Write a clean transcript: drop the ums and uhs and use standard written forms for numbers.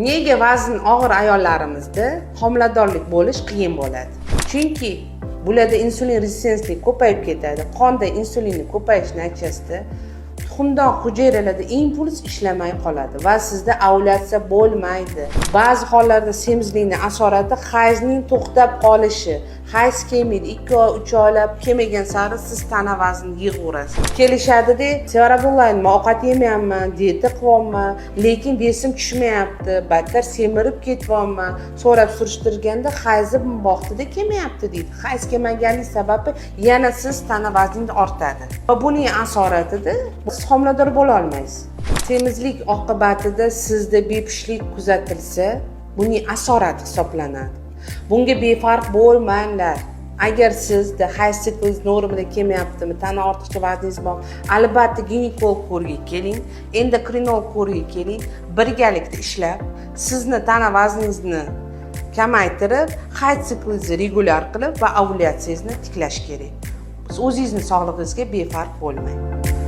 Nega vazn og'ir ayollarimizda homiladorlik bo'lish qiyin bo'ladi? Chunki bularda insulin rezistenslik ko'payib ketadi. Qonda insulinning ko'payishi natijasida tuxumdon hujayralarda impuls ishlamay qoladi va sizda ovulyatsiya bo'lmaydi. Ba'zi hollarda semizlikning asorati hayzning to'xtab qolishi. Hayz kelmaydi, 2 oy, 3 oylab kelmagan sari siz tana vaznini yig'averasiz. Kelishadi-da, Sevara bo'lmayman, ovqat yemayapman, diyeta qilyapman, lekin besim tushmayapti, battar semirib ketyapman. So'rab surishtirganda hayzi bu vaqtida kelmayapti deydi. Hayz kelmaganlik sababi yana siz tana vazningiz ortadi. Va buning asoratida siz homilador bo'la olmaysiz. Semizlik oqibatida sizda bepushtlik kuzatilsa, buning asorati hisoblanadi. Bunga befarq bo'lmanglar. Agar sizda hayz siklingiz normada kelmayaptimi, tana ortiqcha vazningiz bor, albatta ginekolog ko'rgiga keling, endokrinolog ko'rgiga keling, birgalikda ishlab, sizni tana vazningizni kamaytirib, hayz siklingizni regular qilib va ovulyatsiyangizni tiklash kerak. Siz o'zingizning sog'lig'ingizga befarq bo'lmang.